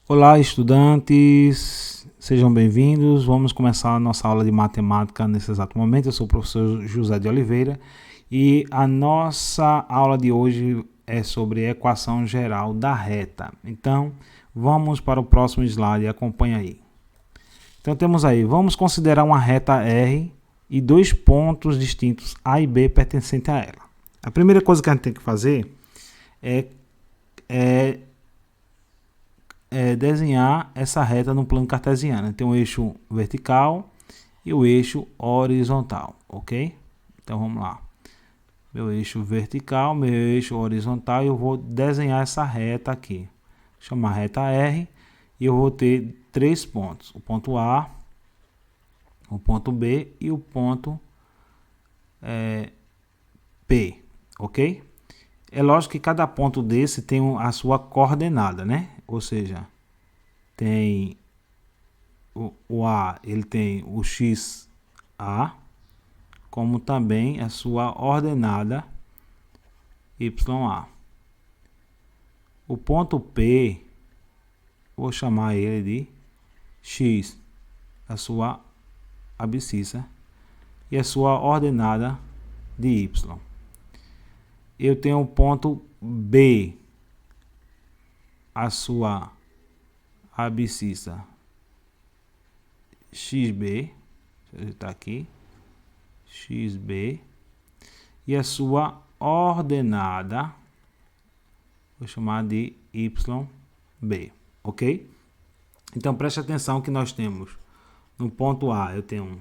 Olá, estudantes, sejam bem-vindos. Vamos começar a nossa aula de matemática nesse exato momento. Eu sou o professor José de Oliveira e a nossa aula de hoje é sobre a equação geral da reta. Então, vamos para o próximo slide, acompanha aí. Então, temos aí, vamos considerar uma reta R e dois pontos distintos A e B pertencentes a ela. A primeira coisa que a gente tem que fazer é desenhar essa reta no plano cartesiano. Tem o eixo vertical e o eixo horizontal, ok? Então vamos lá. Meu eixo vertical, meu eixo horizontal, e eu vou desenhar essa reta aqui. Chamar reta R e eu vou ter três pontos: o ponto A, o ponto B e o ponto P, ok? É lógico que cada ponto desse tem a sua coordenada, né? Ou seja, tem o A, ele tem o XA, como também a sua ordenada YA. O ponto P, vou chamar ele de X, a sua abscissa, e a sua ordenada de Y. Eu tenho o ponto B, a sua abscissa XB, está aqui, XB, e a sua ordenada, vou chamar de YB, ok? Então preste atenção que nós temos no ponto A, eu tenho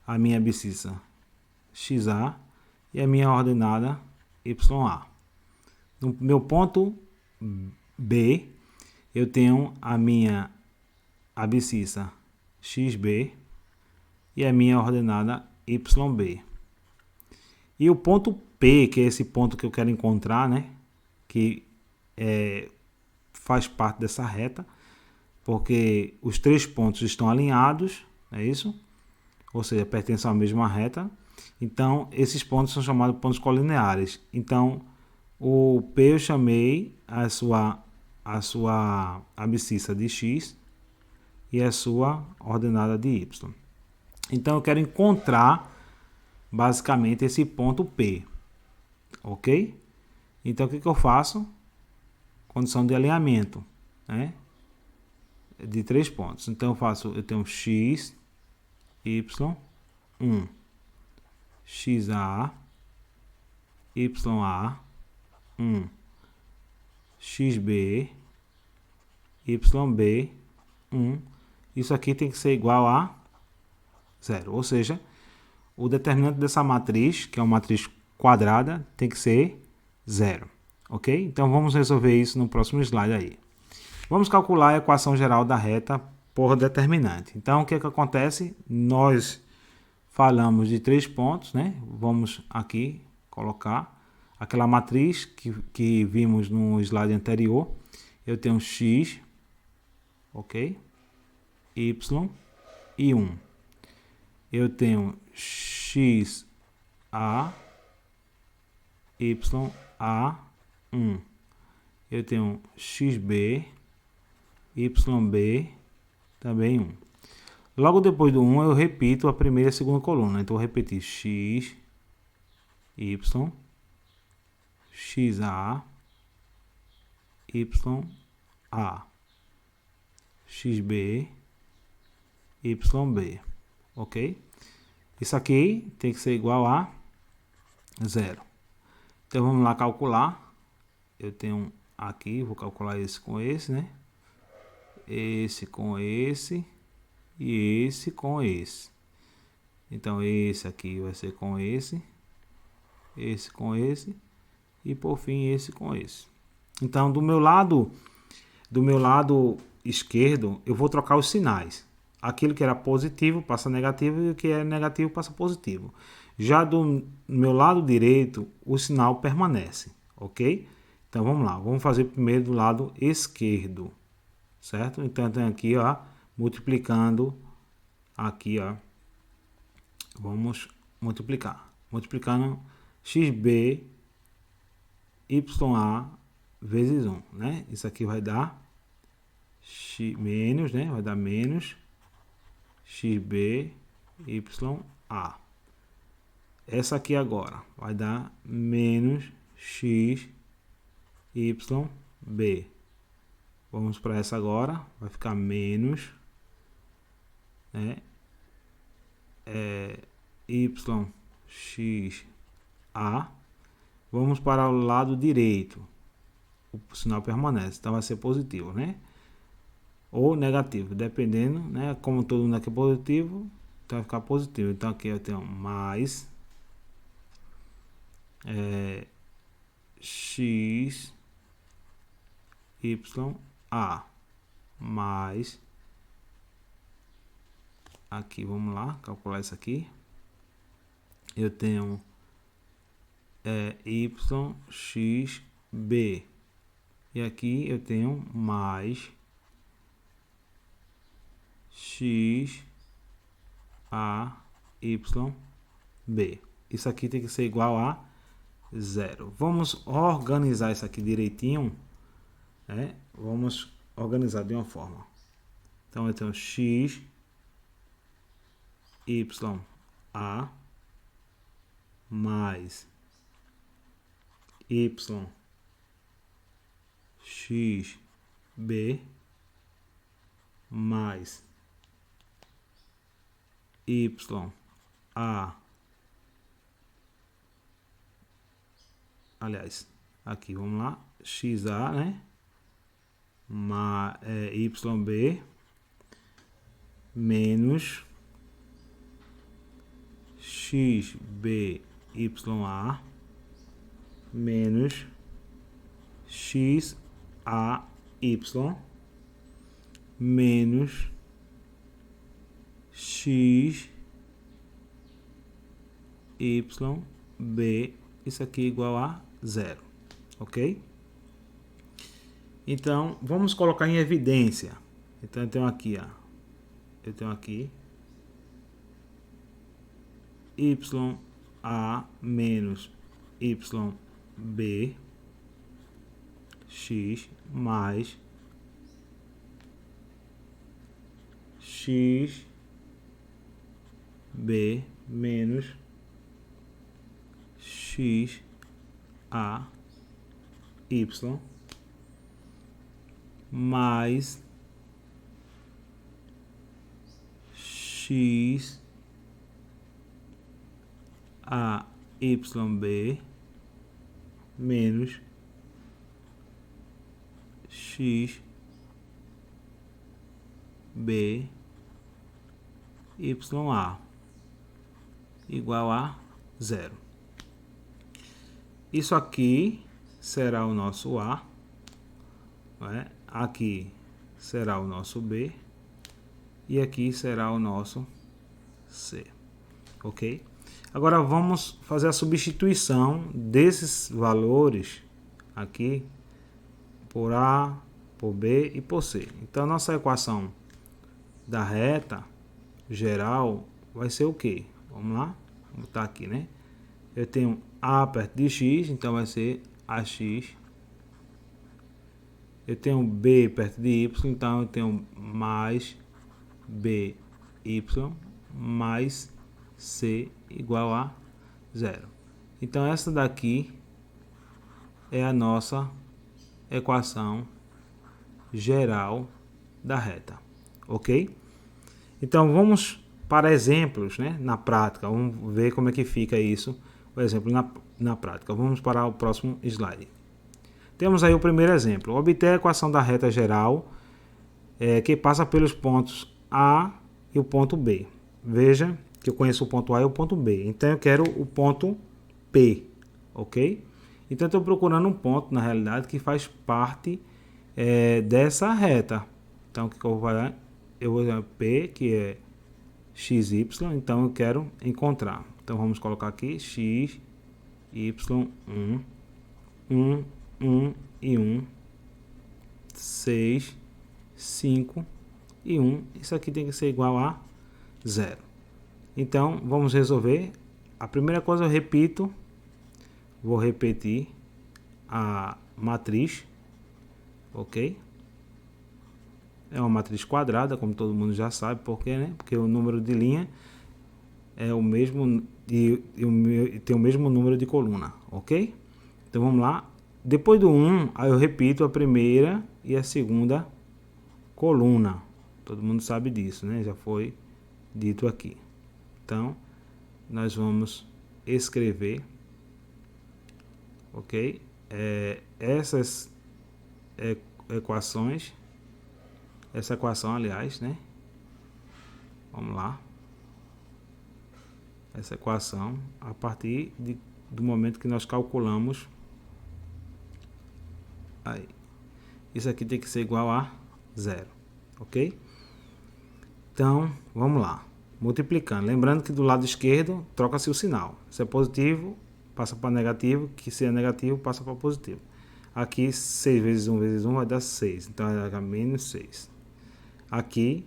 a minha abscissa XA e a minha ordenada YA. No meu ponto B, eu tenho a minha abscissa XB e a minha ordenada YB. E o ponto P, que é esse ponto que eu quero encontrar, né? Que faz parte dessa reta, porque os três pontos estão alinhados, é isso? Ou seja, pertencem à mesma reta. Então, esses pontos são chamados pontos colineares. Então, o P eu chamei a sua abscissa de X e a sua ordenada de Y. Então, eu quero encontrar basicamente esse ponto P, ok? Então, o que eu faço? Condição de alinhamento, né? De três pontos. Então, eu tenho X, Y, 1, XA, YA, 1, XB, YB, 1. Isso aqui tem que ser igual a 0. Ou seja, o determinante dessa matriz, que é uma matriz quadrada, tem que ser 0. Ok? Então vamos resolver isso no próximo slide aí. Vamos calcular a equação geral da reta por determinante. Então o que acontece? Nós falamos de três pontos, né? Vamos aqui colocar aquela matriz que vimos no slide anterior. Eu tenho X, ok? Y e 1. Eu tenho XA, YA, 1. Eu tenho XB, YB, também 1. Logo depois do 1 eu repito a primeira e a segunda coluna. Então eu vou repetir X, Y, XA, YA, XB, YB, ok? Isso aqui tem que ser igual a 0. Então vamos lá calcular. Eu tenho aqui, vou calcular esse com esse, né? Esse com esse e esse com esse. Então esse aqui vai ser com esse com esse e por fim esse com esse. Então do meu lado esquerdo eu vou trocar os sinais. Aquilo que era positivo passa negativo e o que é negativo passa positivo. Já do meu lado direito o sinal permanece, ok? Então vamos lá, vamos fazer primeiro do lado esquerdo, certo? Então eu tenho aqui, ó, multiplicando aqui, ó, vamos multiplicando XB YA vezes 1, né? Isso aqui vai dar menos, né? Vai dar menos xb, a. Essa aqui agora vai dar menos x, b. Vamos para essa agora, vai ficar menos, né? X, a. Vamos para o lado direito, o sinal permanece, então vai ser positivo, né? Ou negativo, dependendo, né? Como todo mundo aqui é positivo, então vai ficar positivo. Então aqui eu tenho mais x, a, mais, aqui vamos lá, calcular isso aqui, eu tenho y, x, b, e aqui eu tenho mais x, a, y, b. Isso aqui tem que ser igual a 0. Vamos organizar isso aqui direitinho, né? Vamos organizar de uma forma. Então eu tenho x, a, mais y, x, b, mais y, a, aliás, aqui vamos lá, xa, né? YB menos XBYA menos XAY menos XYB, isso aqui igual a 0, ok? Então, vamos colocar em evidência. Então, eu tenho aqui, ó, YA menos YB x mais XB menos XAY mais XAYB menos XBYA igual a 0. Isso aqui será o nosso A, né? Aqui será o nosso B e aqui será o nosso C, ok? Agora vamos fazer a substituição desses valores aqui por A, por B e por C. Então, nossa equação da reta geral vai ser o quê? Vamos lá, vou botar aqui, né? Eu tenho A perto de X, então vai ser AX. Eu tenho B perto de Y, então eu tenho mais BY mais C igual a 0. Então, essa daqui é a nossa equação geral da reta, ok? Então, vamos para exemplos, né, na prática. Vamos ver como é que fica isso, o exemplo na prática. Vamos para o próximo slide. Temos aí o primeiro exemplo. Obter a equação da reta geral que passa pelos pontos A e o ponto B. Veja que eu conheço o ponto A e o ponto B. Então, eu quero o ponto P, ok? Então, estou procurando um ponto, na realidade, que faz parte dessa reta. Então, o que eu vou fazer? Eu vou usar P, que é XY. Então, eu quero encontrar. Então, vamos colocar aqui X, Y, 1 e 1, 6, 5 e 1. Isso aqui tem que ser igual a 0. Então, vamos resolver. A primeira coisa eu repito, vou repetir a matriz, ok? É uma matriz quadrada, como todo mundo já sabe, por quê, né? Porque o número de linha é o mesmo e tem o mesmo número de coluna, ok? Então vamos lá. Depois do 1, aí eu repito a primeira e a segunda coluna. Todo mundo sabe disso, né? Já foi dito aqui. Então, nós vamos escrever, ok? Essas equações, essa equação, aliás, né? Vamos lá. Essa equação a partir do momento que nós calculamos. Aí. Isso aqui tem que ser igual a 0, ok? Então, vamos lá. Multiplicando. Lembrando que do lado esquerdo, troca-se o sinal. Se é positivo, passa para negativo. Que se é negativo, passa para positivo. Aqui, 6 vezes 1 vezes 1 vai dar 6. Então, vai dar menos 6. Aqui,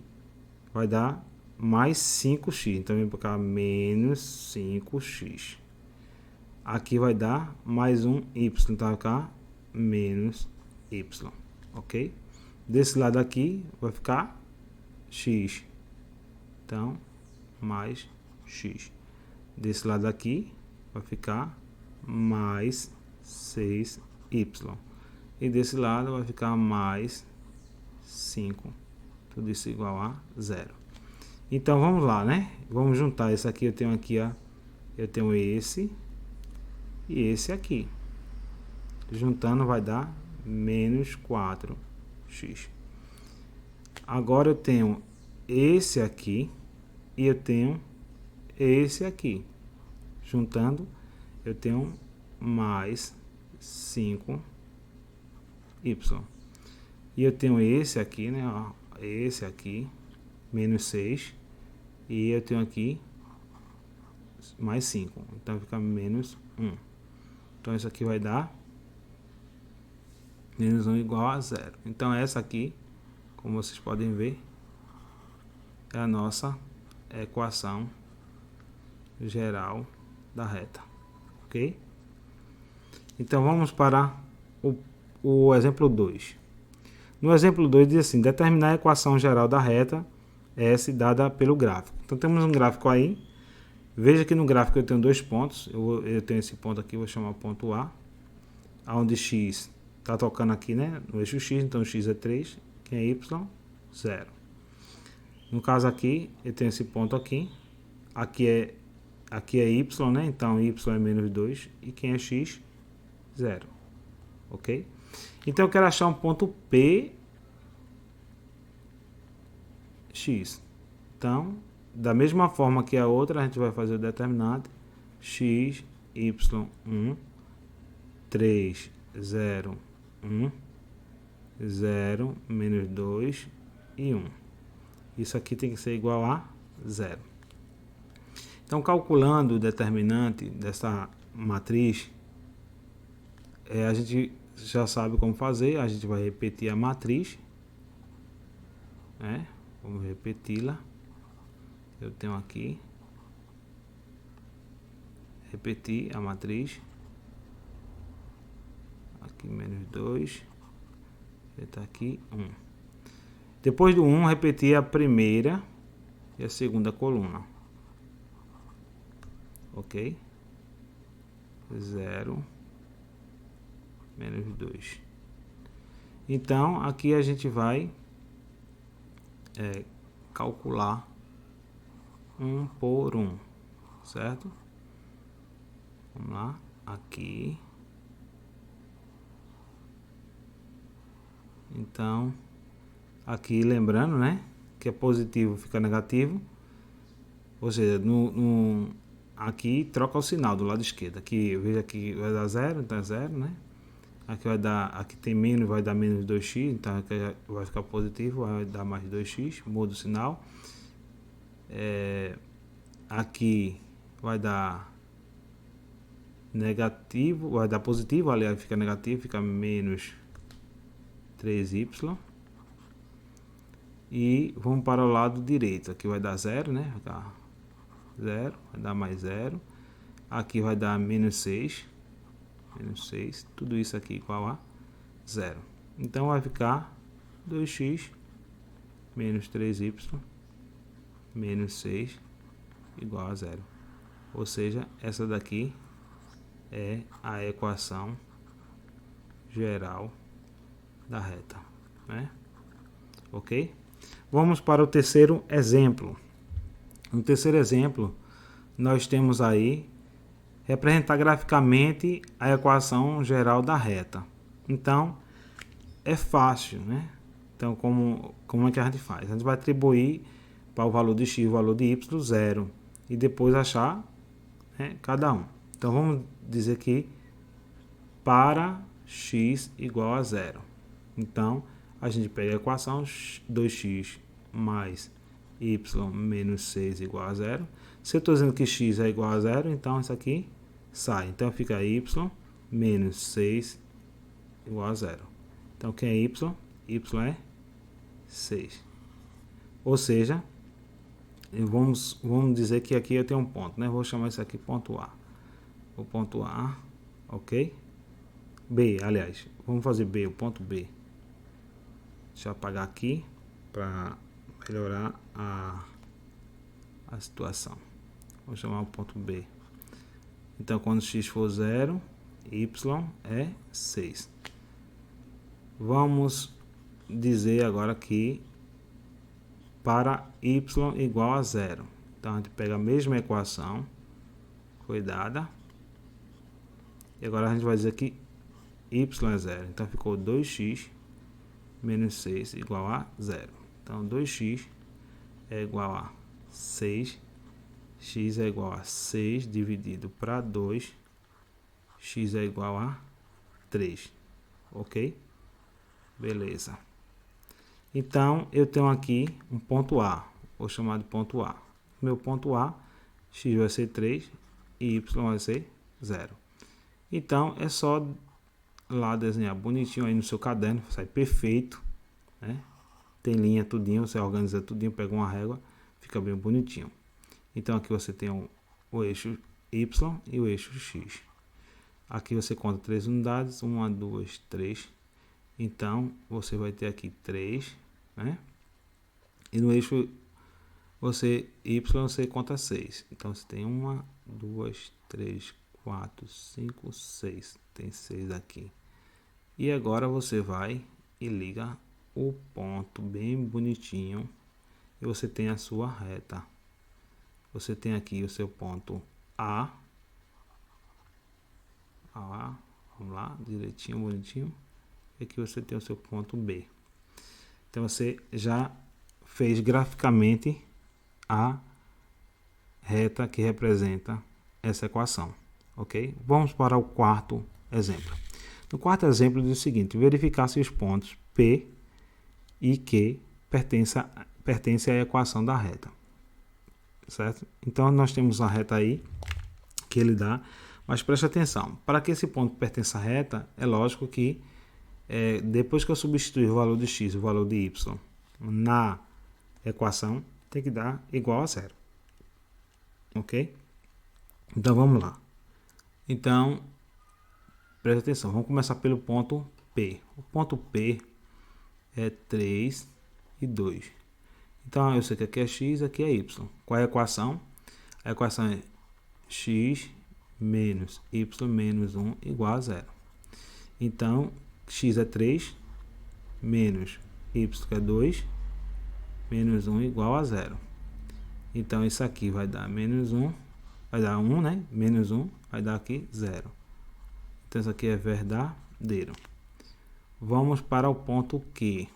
vai dar mais 5x. Então, vem para cá, menos 5x. Aqui vai dar mais um y. Então, vai ficar menos y. Ok? Desse lado aqui, vai ficar x. Então, mais x. Desse lado aqui, vai ficar mais 6y. E desse lado vai ficar mais 5. Tudo isso igual a 0. Então, vamos lá, né? Vamos juntar esse aqui. Eu tenho aqui, ó. Eu tenho esse e esse aqui. Juntando vai dar menos 4x. Agora eu tenho esse aqui e eu tenho esse aqui. Juntando, eu tenho mais 5y. E eu tenho esse aqui, né? Ó, esse aqui, menos 6. E eu tenho aqui mais 5. Então fica menos 1. Então isso aqui vai dar menos 1 igual a 0. Então essa aqui, como vocês podem ver, é a nossa equação geral da reta, ok? Então vamos para o exemplo 2. No exemplo 2 diz assim: determinar a equação geral da reta S dada pelo gráfico. Então temos um gráfico aí. Veja que no gráfico eu tenho dois pontos. Eu tenho esse ponto aqui, vou chamar ponto A, onde x está tocando aqui, né, no eixo x, então x é 3, quem é y, 0. No caso aqui, eu tenho esse ponto aqui, aqui é y, né, então y é menos 2, e quem é x, 0, ok? Então eu quero achar um ponto P, x. Então, da mesma forma que a outra, a gente vai fazer o determinante x, y1, 3, 0, 1, 0, menos 2 e 1. Isso aqui tem que ser igual a 0. Então, calculando o determinante dessa matriz, a gente já sabe como fazer. A gente vai repetir a matriz, né? Vamos repeti-la. Eu tenho aqui, repetir a matriz, aqui menos 2, está aqui 1. Depois do 1, repetir a primeira e a segunda coluna, ok? 0, menos 2. Então, aqui a gente vai calcular 1 por 1, certo? Vamos lá, aqui. Então, aqui lembrando, né, que é positivo fica negativo, ou seja, aqui troca o sinal do lado esquerdo. Aqui, veja que vai dar 0, então é 0, né? Aqui vai dar, aqui tem menos, vai dar menos 2x, então aqui vai ficar positivo, vai dar mais 2x, muda o sinal. Aqui vai dar negativo, vai dar positivo, aliás, fica negativo, fica menos 3y. E vamos para o lado direito, aqui vai dar 0, né? Vai ficar 0, vai dar mais 0. Aqui vai dar menos 6, tudo isso aqui igual a 0. Então vai ficar 2x menos 3y menos 6 igual a 0. Ou seja, essa daqui é a equação geral da reta, né? Ok? Vamos para o terceiro exemplo. No terceiro exemplo, nós temos aí representar graficamente a equação geral da reta. Então, é fácil, né? Então, como é que a gente faz? A gente vai atribuir para o valor de x e o valor de y 0 e depois achar, né, cada um. Então, vamos dizer que para x igual a 0. Então, a gente pega a equação 2x mais y menos 6 igual a 0. Se eu estou dizendo que x é igual a 0, então isso aqui sai. Então, fica y menos 6 igual a 0. Então, quem é y? Y é 6. Ou seja, vamos dizer que aqui eu tenho um ponto, né? Vou chamar isso aqui ponto A. O ponto A, ok? B, aliás, vamos fazer B, o ponto B. Deixa eu apagar aqui para melhorar a situação. Vou chamar o ponto B. Então, quando x for 0, y é 6. Vamos dizer agora que para y igual a 0. Então, a gente pega a mesma equação que foi dada. E agora a gente vai dizer que y é 0. Então, ficou 2x menos 6 igual a 0. Então, 2x é igual a 6. X é igual a 6 dividido para 2. X é igual a 3. Ok? Beleza. Então, eu tenho aqui um ponto A. Vou chamar de ponto A. Meu ponto A, x vai ser 3 e y vai ser 0. Então, é só lá desenhar bonitinho aí no seu caderno, sai perfeito, né? Tem linha tudinho, você organiza tudinho, pega uma régua, fica bem bonitinho. Então, aqui você tem o eixo y e o eixo x. Aqui você conta 3 unidades, 1, 2, 3. Então, você vai ter aqui 3, né? E no eixo y você conta 6. Então, você tem 1, 2, 3, 4, 5, 6. Tem 6 aqui. E agora você vai e liga o ponto bem bonitinho. E você tem a sua reta. Você tem aqui o seu ponto A. Vamos lá, direitinho, bonitinho. E aqui você tem o seu ponto B. Então, você já fez graficamente a reta que representa essa equação. Ok? Vamos para o quarto exemplo. No quarto exemplo, diz o seguinte: verificar se os pontos P e Q pertencem à equação da reta. Certo? Então, nós temos a reta aí que ele dá, mas preste atenção. Para que esse ponto pertença à reta, é lógico que depois que eu substituir o valor de x e o valor de y na equação, tem que dar igual a 0. Ok? Então, vamos lá. Então, preste atenção. Vamos começar pelo ponto P. O ponto P é 3 e 2. Então, eu sei que aqui é x, aqui é y. Qual é a equação? A equação é x menos y menos 1 igual a 0. Então, x é 3, menos y que é 2, menos 1 igual a 0. Então, isso aqui vai dar menos 1, vai dar 1, né? Menos 1 vai dar aqui 0. Então, isso aqui é verdadeiro. Vamos para o ponto Q.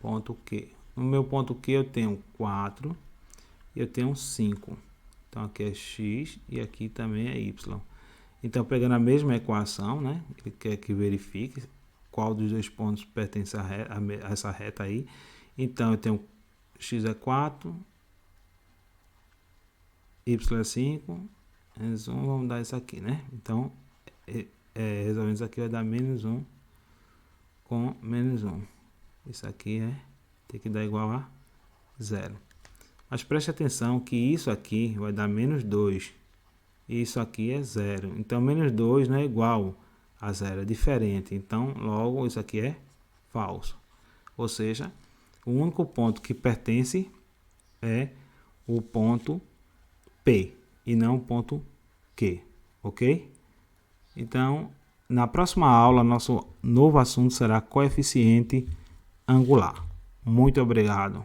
Ponto Q. No meu ponto Q eu tenho 4 e eu tenho 5. Então, aqui é x e aqui também é y. Então, pegando a mesma equação, né? Ele quer que verifique qual dos dois pontos pertence a essa reta aí. Então, eu tenho x é 4, y é 5, menos 1, vamos dar isso aqui, né? Então, resolvendo isso aqui vai dar menos 1 com menos 1. Isso aqui tem que dar igual a 0. Mas preste atenção que isso aqui vai dar menos 2. E isso aqui é 0. Então, menos 2 não é igual a 0, é diferente. Então, logo, isso aqui é falso. Ou seja, O único ponto que pertence é o ponto P e não o ponto Q, ok? Então, na próxima aula, nosso novo assunto será coeficiente angular. Muito obrigado.